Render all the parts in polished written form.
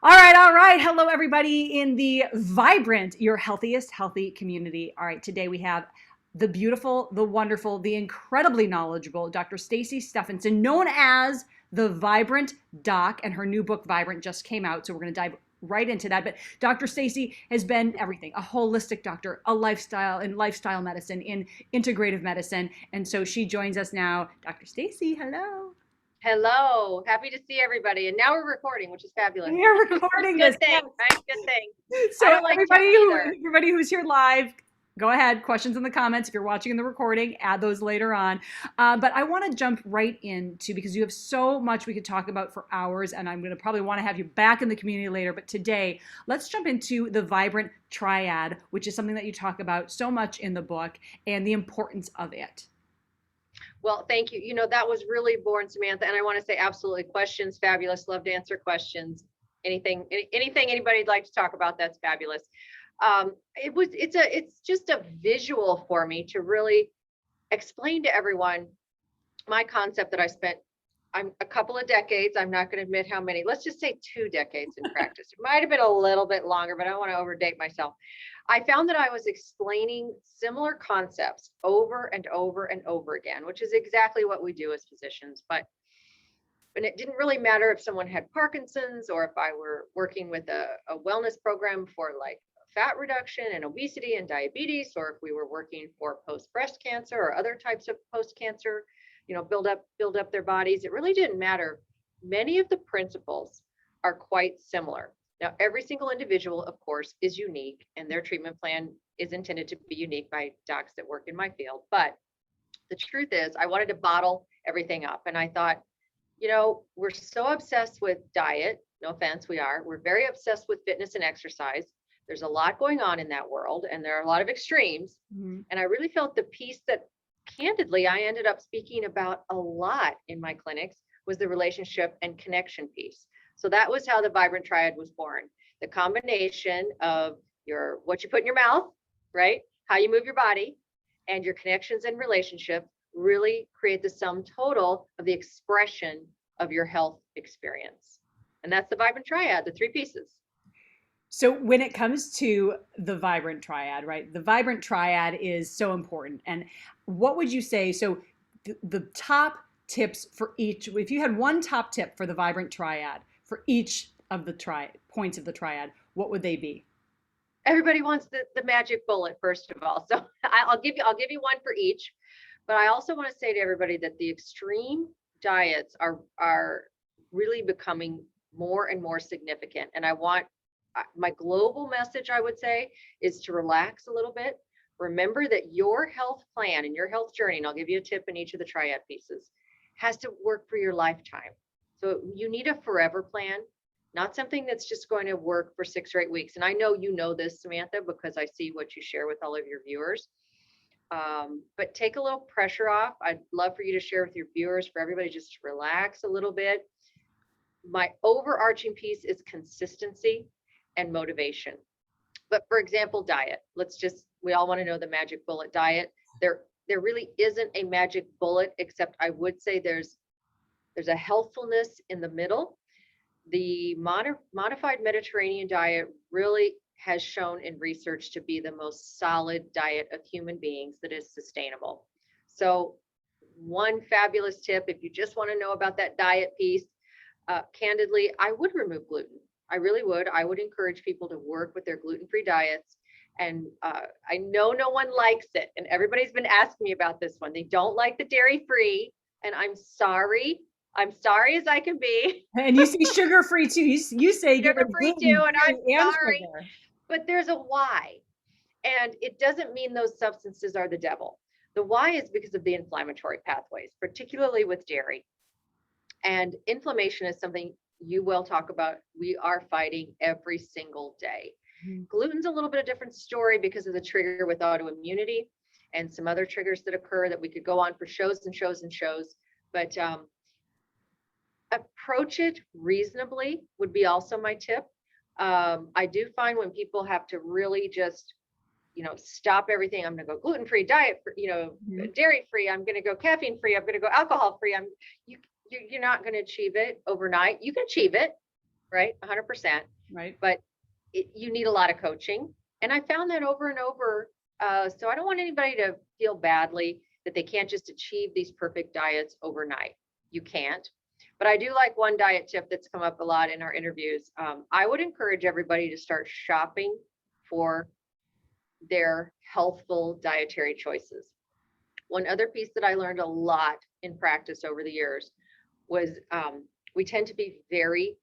All right. Hello, everybody in the Vibrant, your healthiest healthy community. All right, today we have the beautiful, the wonderful, the incredibly knowledgeable Dr. Stacy Stephenson, known as the Vibrant Doc, and her new book, Vibrant, just came out. So we're going to dive right into that. But Dr. Stacy has been everything, a holistic doctor, a lifestyle medicine, in integrative medicine. And so she joins us now. Dr. Stacy, hello. Hello, happy to see everybody. And now we're recording, which is fabulous. We're recording this. Good thing, Yes. right? Good thing. I So don't like tech either. everybody who's here live, go ahead. Questions in the comments. If you're watching in the recording, add those later on. But I want to jump right into, because you have so much we could talk about for hours, and I'm going to probably want to have you back in the community later. But today, let's jump into the Vibrant Triad, which is something that you talk about so much in the book and the importance of it. Well, thank you. That was really born, Samantha. And I want to say absolutely questions, fabulous. Love to answer questions. Anything anybody'd like to talk about, that's fabulous. It's just a visual for me to really explain to everyone my concept that I'm a couple of decades. I'm not going to admit how many, let's just say 2 decades in practice. It might've been a little bit longer, but I don't want to overdate myself. I found that I was explaining similar concepts over and over and over again, which is exactly what we do as physicians. And it didn't really matter if someone had Parkinson's or if I were working with a wellness program for like fat reduction and obesity and diabetes, or if we were working for post breast cancer or other types of post cancer, build up their bodies. It really didn't matter. Many of the principles are quite similar. Now, every single individual, of course, is unique, and their treatment plan is intended to be unique by docs that work in my field. But the truth is, I wanted to bottle everything up. And I thought, we're so obsessed with diet. No offense, we are. We're very obsessed with fitness and exercise. There's a lot going on in that world, and there are a lot of extremes. Mm-hmm. And I really felt the piece that, candidly, I ended up speaking about a lot in my clinics was the relationship and connection piece. So that was how the Vibrant Triad was born. The combination of what you put in your mouth, right? How you move your body, and your connections and relationship really create the sum total of the expression of your health experience. And that's the Vibrant Triad, the 3 pieces. So when it comes to the Vibrant Triad, right? The Vibrant Triad is so important. And what would you say? So the top tips for each, if you had one top tip for the Vibrant Triad for each of the points of the triad, what would they be? Everybody wants the magic bullet, first of all. So I'll give you one for each. But I also want to say to everybody that the extreme diets are really becoming more and more significant. And I want my global message, I would say, is to relax a little bit. Remember that your health plan and your health journey, and I'll give you a tip in each of the triad pieces, has to work for your lifetime. So you need a forever plan, not something that's just going to work for 6 or 8 weeks. And I know you know this, Samantha, because I see what you share with all of your viewers. But take a little pressure off. I'd love for you to share with your viewers, for everybody just to relax a little bit. My overarching piece is consistency and motivation. But for example, diet. We all want to know the magic bullet diet. There really isn't a magic bullet, except I would say there's a healthfulness in the middle. The modified Mediterranean diet really has shown in research to be the most solid diet of human beings that is sustainable. So one fabulous tip, if you just want to know about that diet piece, candidly, I would remove gluten. I really would. I would encourage people to work with their gluten-free diets. And I know no one likes it. And everybody's been asking me about this one. They don't like the dairy-free. And I'm sorry as I can be. And you say sugar-free too. You say sugar-free too, and I'm sorry. Sugar. But there's a why. And it doesn't mean those substances are the devil. The why is because of the inflammatory pathways, particularly with dairy. And inflammation is something you will talk about. We are fighting every single day. Mm-hmm. Gluten's a little bit of a different story because of the trigger with autoimmunity and some other triggers that occur that we could go on for shows and shows and shows. But approach it reasonably would be also my tip. I do find when people have to really just, stop everything. I'm going to go gluten-free diet, mm-hmm. dairy-free. I'm going to go caffeine-free. I'm going to go alcohol-free. You're not going to achieve it overnight. You can achieve it, right? 100%. Right. But you need a lot of coaching. And I found that over and over. So I don't want anybody to feel badly that they can't just achieve these perfect diets overnight. You can't. But I do like one diet tip that's come up a lot in our interviews. I would encourage everybody to start shopping for their healthful dietary choices. One other piece that I learned a lot in practice over the years was we tend to be very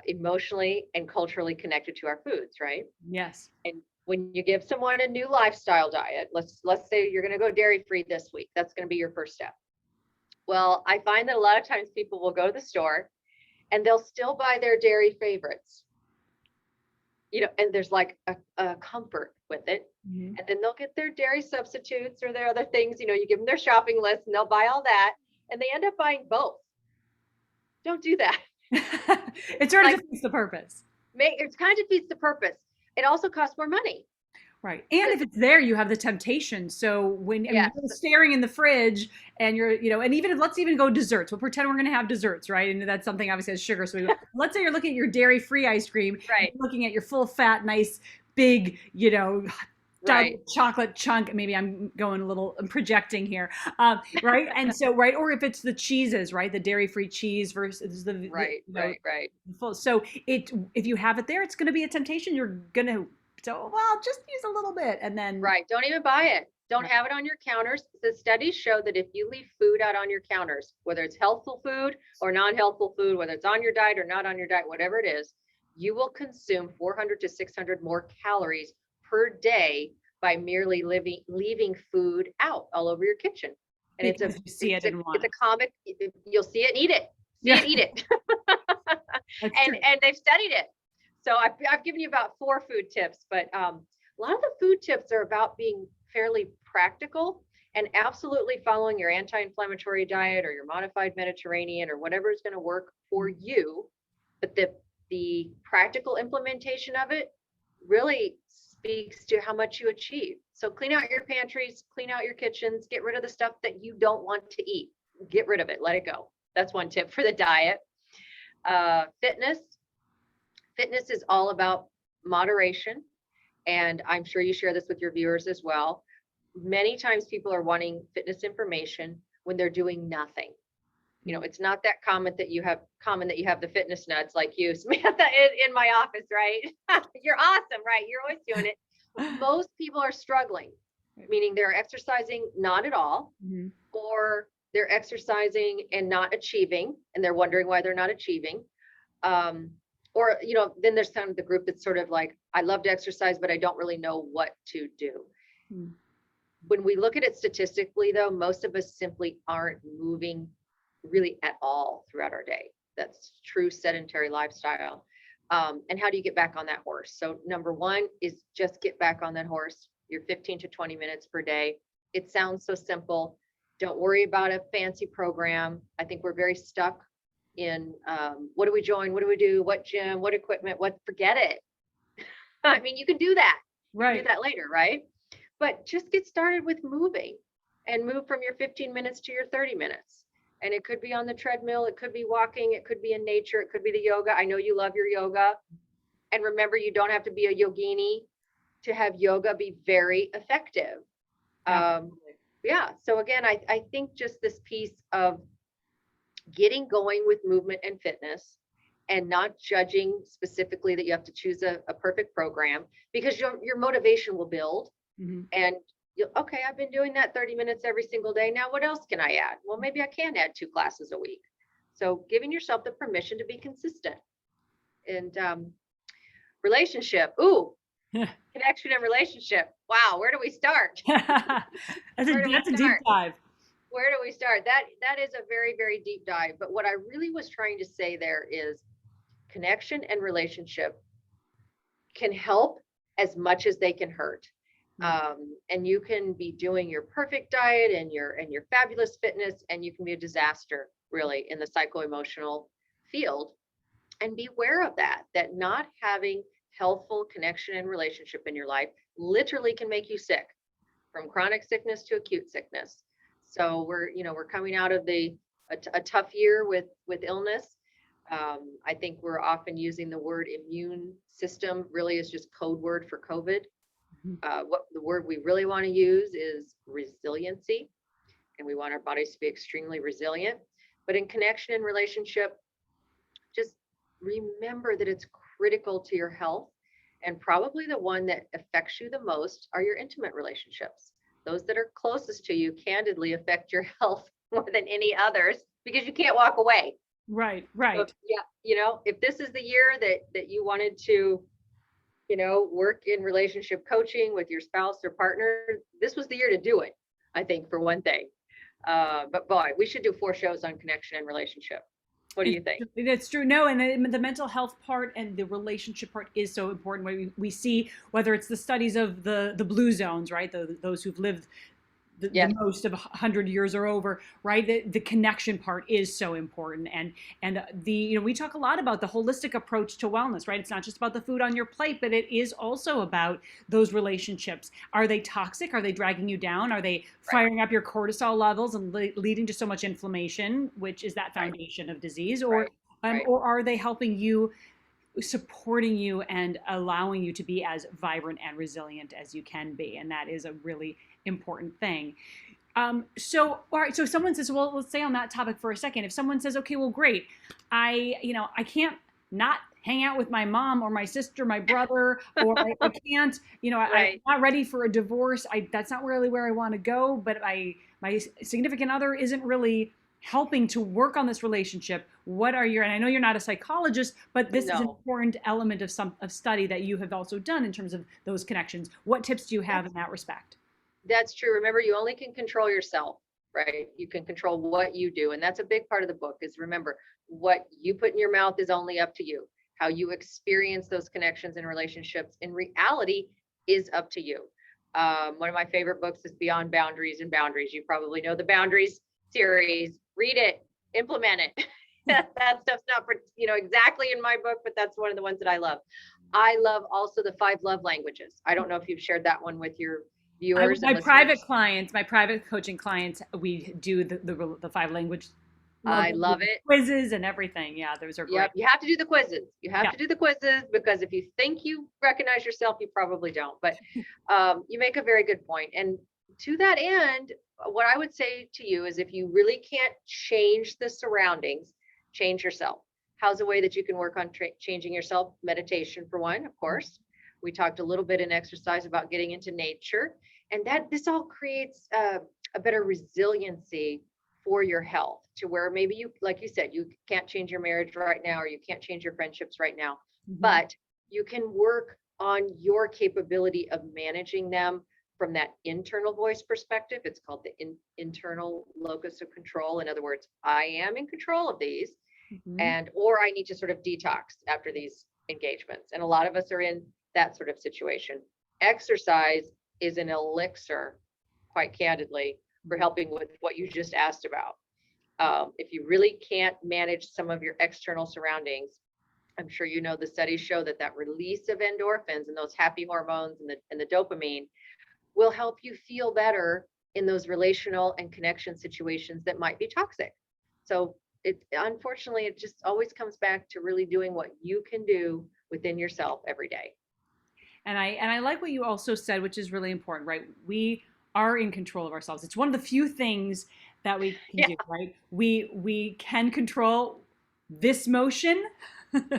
emotionally and culturally connected to our foods, right? Yes. And when you give someone a new lifestyle diet, let's say you're going to go dairy free this week. That's going to be your first step. Well, I find that a lot of times people will go to the store and they'll still buy their dairy favorites, and there's like a comfort with it. Mm-hmm. And then they'll get their dairy substitutes or their other things, you give them their shopping list and they'll buy all that and they end up buying both. Don't do that. It sort of Like, defeats the purpose. it kind of defeats the purpose. It also costs more money. Right. And if it's there, you have the temptation. So when Yes. you're staring in the fridge and you're, and even if let's even go desserts. We'll pretend we're going to have desserts, right? And that's something obviously has sugar. So let's say you're looking at your dairy-free ice cream, Right. you're looking at your full fat, nice, big, Right. chocolate chunk. Maybe I'm projecting here, right? And so, right, or if it's the cheeses, right, the dairy-free cheese versus the Right. full. So if you have it there, it's going to be a temptation. You're going to just use a little bit, and then Right. Don't even buy it. Don't Right. have it on your counters. The studies show that if you leave food out on your counters, whether it's healthful food or non-healthful food, whether it's on your diet or not on your diet, whatever it is, you will consume 400 to 600 more calories per day by merely leaving food out all over your kitchen. And it's a comic. You'll see it and eat it. Eat it. And they've studied it. So I've given you about 4 food tips, but a lot of the food tips are about being fairly practical and absolutely following your anti-inflammatory diet or your modified Mediterranean or whatever is going to work for you. But the practical implementation of it really speaks to how much you achieve. So clean out your pantries, clean out your kitchens, get rid of the stuff that you don't want to eat. Get rid of it, let it go. That's one tip for the diet. Fitness is all about moderation. And I'm sure you share this with your viewers as well. Many times people are wanting fitness information when they're doing nothing. It's not that common that you have the fitness nuts like you, Samantha, in my office, right? You're awesome, right? You're always doing it. Most people are struggling, meaning they're exercising not at all, Mm-hmm. or they're exercising and not achieving, and they're wondering why they're not achieving. Or, then there's kind of the group that's sort of like, I love to exercise, but I don't really know what to do. Mm-hmm. When we look at it statistically, though, most of us simply aren't moving really at all throughout our day. That's true sedentary lifestyle. And how do you get back on that horse? So number 1 is just get back on that horse. You're 15 to 20 minutes per day. It sounds so simple. Don't worry about a fancy program. I think we're very stuck in what do we join? What do we do? What gym? What equipment? Forget it. I mean, you can do that. Right. You can do that later, right? But just get started with moving and move from your 15 minutes to your 30 minutes. And it could be on the treadmill. It could be walking. It could be in nature. It could be the yoga. I know you love your yoga. And remember, you don't have to be a yogini to have yoga be very effective. Yeah. So again, I think just this piece of getting going with movement and fitness and not judging specifically that you have to choose a perfect program, because your motivation will build. Mm-hmm. And okay, I've been doing that 30 minutes every single day. Now what else can I add? Well, maybe I can add 2 classes a week. So giving yourself the permission to be consistent. And relationship. Ooh, connection and relationship. Wow, where do we start? That's a deep dive. Where do we start? That is a very, very deep dive. But what I really was trying to say there is connection and relationship can help as much as they can hurt. And you can be doing your perfect diet and your fabulous fitness, and you can be a disaster really in the psycho-emotional field. And be aware of that not having healthful connection and relationship in your life literally can make you sick, from chronic sickness to acute sickness. So we're coming out of a tough year with illness. I think we're often using the word immune system really is just code word for COVID. Mhm. What the word we really want to use is resiliency, and we want our bodies to be extremely resilient. But in connection and relationship, just remember that it's critical to your health. And probably the one that affects you the most are your intimate relationships. Those that are closest to you candidly affect your health more than any others because you can't walk away. Right, So right. yeah, if this is the year that you wanted to, work in relationship coaching with your spouse or partner, this was the year to do it, I think, for one thing. But boy, we should do 4 shows on connection and relationship. What do you think? It's true. No, and the mental health part and the relationship part is so important. We see whether it's the studies of the blue zones, right? Those who've lived the Yes, most of 100 years or over, right? The connection part is so important, and we talk a lot about the holistic approach to wellness, right? It's not just about the food on your plate, but it is also about those relationships. Are they toxic? Are they dragging you down? Are they right, firing up your cortisol levels and leading to so much inflammation, which is that right, foundation of disease, or right, right. or are they helping you, supporting you and allowing you to be as vibrant and resilient as you can be? And that is a really important thing. So, all right. So, someone says, well, let's stay on that topic for a second. If someone says, okay, well, great, I can't not hang out with my mom or my sister, my brother, or I can't, I'm Right. not ready for a divorce. That's not really where I want to go. But my significant other isn't really helping to work on this relationship. What are your, and I know you're not a psychologist, but this is an No, important element of study that you have also done in terms of those connections. What tips do you have that's in that respect? that's true. Remember, you only can control yourself, right? You can control what you do. And that's a big part of the book is remember what you put in your mouth is only up to you. How you experience those connections and relationships in reality is up to you. One of my favorite books is Beyond Boundaries and Boundaries. You probably know the Boundaries series. Read it, implement it. That stuff's not for, exactly in my book, but that's one of the ones that I love. I love also the 5 love languages. I don't know if you've shared that one with your viewers and My private listeners. clients, my private coaching clients, we do the 5 language love I love language it. quizzes and everything. Yeah, those are great. Yep, you have to do the quizzes. You have Yeah. to do the quizzes because if you think you recognize yourself, you probably don't. But you make a very good point. And to that end, what I would say to you is if you really can't change the surroundings, change yourself. How's a way that you can work on changing yourself? Meditation, for one, of course. We talked a little bit in exercise about getting into nature, and that this all creates a better resiliency for your health to where maybe you, like you said, you can't change your marriage right now, or you can't change your friendships right now, Mhm. but you can work on your capability of managing them from that internal voice perspective. It's called the internal locus of control. In other words, I am in control of these, Mhm. and or I need to sort of detox after these engagements. And a lot of us are in that sort of situation. Exercise is an elixir, quite candidly, for helping with what you just asked about. If you really can't manage some of your external surroundings, I'm sure you know the studies show that that release of endorphins and those happy hormones and the dopamine will help you feel better in those relational and connection situations that might be toxic. So it unfortunately it just always comes back to really doing what you can do within yourself every day. And I like what you also said, which is really important, right? We are in control of ourselves. It's one of the few things that we can Yeah, do, right? We can control this motion. We can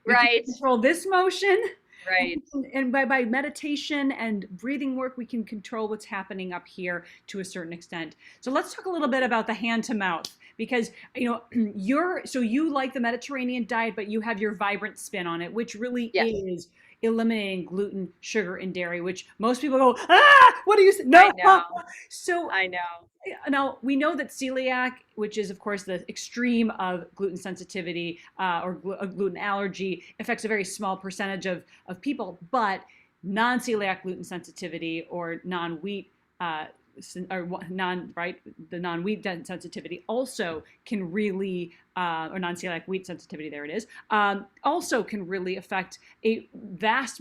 right, control this motion. right. And by meditation and breathing work, we can control what's happening up here to a certain extent. So let's talk a little bit about the hand to mouth, because you like the Mediterranean diet, but you have your vibrant spin on it, which really Yes, is eliminating gluten, sugar, and dairy, which most people go, ah, what do you say? I No. know. So I know. now we know that celiac, which is of course the extreme of gluten sensitivity or a gluten allergy, affects a very small percentage of people, but non-celiac gluten sensitivity or non-wheat or non right the non-wheat sensitivity also can really or non-celiac wheat sensitivity, there it is, also can really affect a vast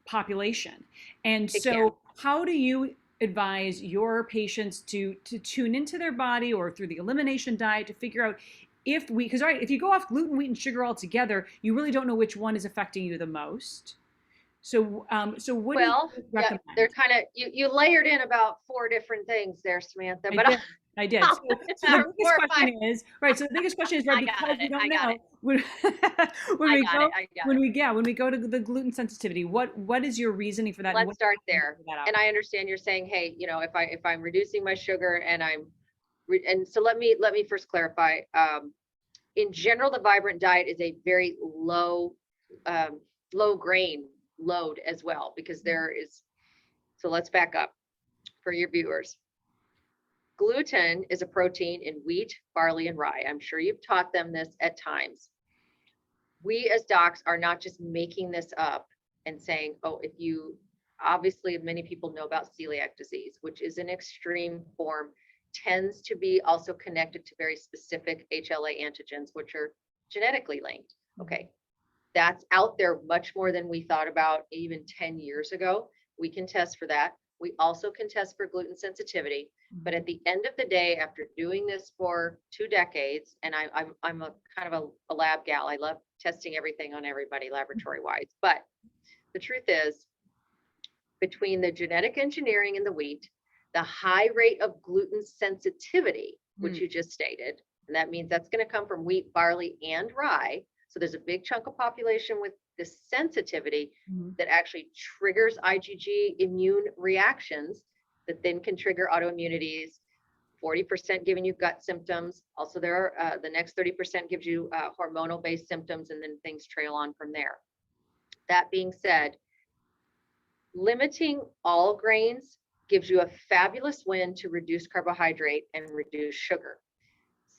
population. And It can. so how do you advise your patients to tune into their body or through the elimination diet to figure out, because right, if you go off gluten, wheat, and sugar altogether, you really don't know which one is affecting you the most. So what do you Well, yeah, they're recommend? kind of you layered in about four different things there, Samantha, I but did. I did. I'll, So the biggest four or five. question is, right, so the biggest question is, right, I got because it. we don't I got know it. when, when I we got it. go I got it. when we go to the gluten sensitivity, what is your reasoning for that and Let's what start can there. figure that out? And I understand you're saying, hey, if I'm reducing my sugar and and so let me first clarify. In general, the Vibrant diet is a very um, low grain load as well, because there is. So let's back up for your viewers. Gluten is a protein in wheat, barley, and rye. I'm sure you've taught them this at times. We as docs are not just making this up and saying, oh, if you obviously many people know about celiac disease, which is an extreme form, tends to be also connected to very specific HLA antigens, which are genetically linked. Okay, that's out there much more than we thought about even 10 years ago. We can test for that. We also can test for gluten sensitivity. But at the end of the day, after doing this for 2 decades, and I'm a kind of a lab gal, I love testing everything on everybody laboratory wise. But the truth is, between the genetic engineering in the wheat, the high rate of gluten sensitivity, which you just stated, and that means that's going to come from wheat, barley, and rye. So there's a big chunk of population with this sensitivity that actually triggers IgG immune reactions that then can trigger autoimmunities. 40% giving you gut symptoms. Also, there are the next 30% gives you hormonal based symptoms, and then things trail on from there. That being said, limiting all grains gives you a fabulous win to reduce carbohydrate and reduce sugar.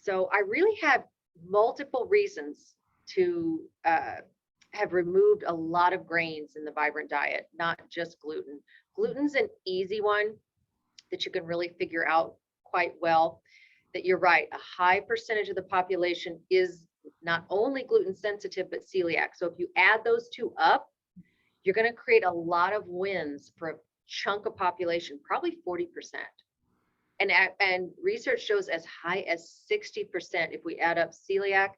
So I really have multiple reasons to have removed a lot of grains in the Vibrant diet, not just gluten. Gluten's an easy one that you can really figure out quite well. That you're right, a high percentage of the population is not only gluten sensitive, but celiac. So if you add those two up, you're going to create a lot of wins for a chunk of population, probably 40%. And research shows as high as 60% if we add up celiac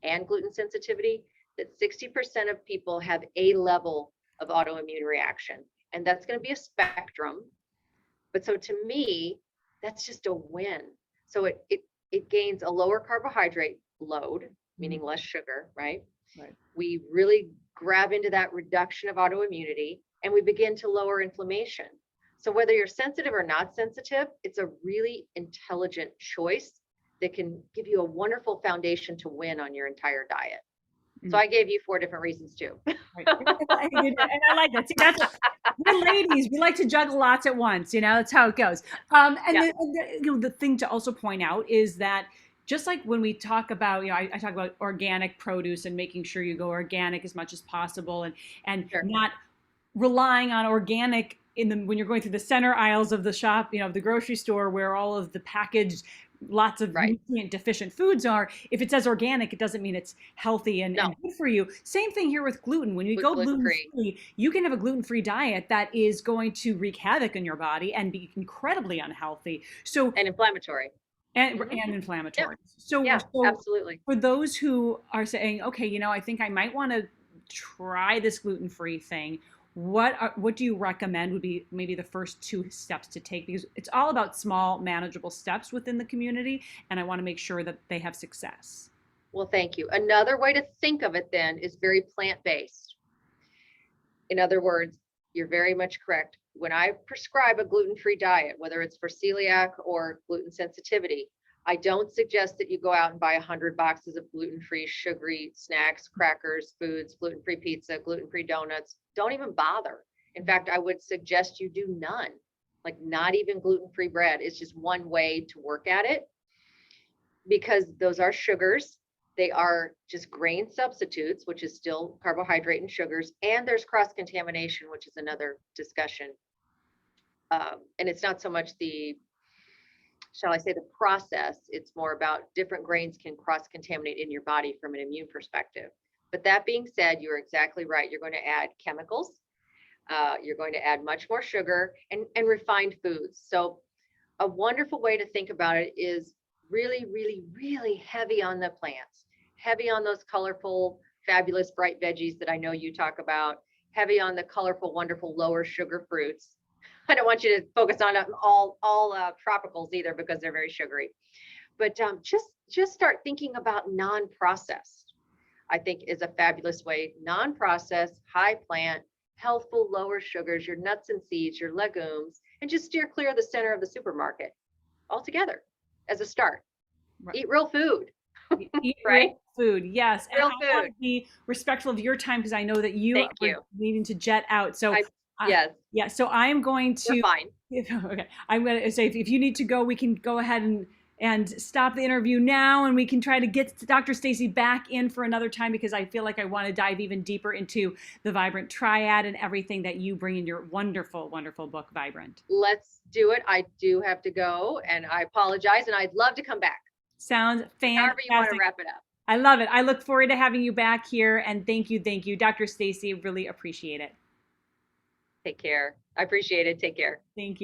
and gluten sensitivity, that 60% of people have a level of autoimmune reaction. And that's going to be a spectrum. But so to me, that's just a win. So it gains a lower carbohydrate load, meaning less sugar, right? Right. We really grab into that reduction of autoimmunity, and we begin to lower inflammation. So whether you're sensitive or not sensitive, it's a really intelligent choice that can give you a wonderful foundation to win on your entire diet. So I gave you 4 different reasons too. Right. And I like that. See, that's we're ladies. We like to juggle lots at once. That's how it goes. Yeah, The thing to also point out is that just like when we talk about, I talk about organic produce and making sure you go organic as much as possible, and sure. not relying on organic when you're going through the center aisles of the shop, of the grocery store where all of the packaged lots of Right. nutrient deficient foods are. If it says organic, it doesn't mean it's healthy and No, good for you. Same thing here with gluten. When you go gluten gluten free free, you can have a gluten free diet that is going to wreak havoc in your body and be incredibly unhealthy. So and inflammatory. and Yeah, inflammatory. So yeah, absolutely. for those who are saying, okay, I think I might want to try this gluten free thing. What do you recommend would be maybe the first 2 steps to take? Because it's all about small, manageable steps within the community, and I want to make sure that they have success. Well, thank you. Another way to think of it then is very plant-based. In other words, you're very much correct. When I prescribe a gluten-free diet, whether it's for celiac or gluten sensitivity, I don't suggest that you go out and buy 100 boxes of gluten-free sugary snacks, crackers, foods, gluten-free pizza, gluten-free donuts. Don't even bother. In fact, I would suggest you do none, like not even gluten-free bread. It's just one way to work at it, because those are sugars. They are just grain substitutes, which is still carbohydrate and sugars, and there's cross contamination, which is another discussion. And it's not so much shall I say, the process, it's more about different grains can cross contaminate in your body from an immune perspective. But that being said, you're exactly right. You're going to add chemicals, you're going to add much more sugar and refined foods. So a wonderful way to think about it is really, really, really heavy on the plants, heavy on those colorful, fabulous, bright veggies that I know you talk about, heavy on the colorful, wonderful, lower sugar fruits. I don't want you to focus on all tropicals either because they're very sugary. But just start thinking about non-processed. I think is a fabulous way. Non-processed, high plant, healthful, lower sugars, your nuts and seeds, your legumes, and just steer clear of the center of the supermarket altogether as a start. Right. Eat real food, Eat right? real food, yes. And Real I want food. to be respectful of your time because I know that you Thank are you. needing to jet out. So, I uh, yes, yeah. So I am going we're to. fine. Okay, I'm going to say if you need to go, we can go ahead and stop the interview now, and we can try to get Dr. Stacy back in for another time because I feel like I want to dive even deeper into the Vibrant Triad and everything that you bring in your wonderful, wonderful book, Vibrant. Let's do it. I do have to go, and I apologize, and I'd love to come back. Sounds However you want to fantastic. wrap it up. I love it. I look forward to having you back here, and thank you, Dr. Stacy. Really appreciate it. Take care. I appreciate it. Take care. Thank you.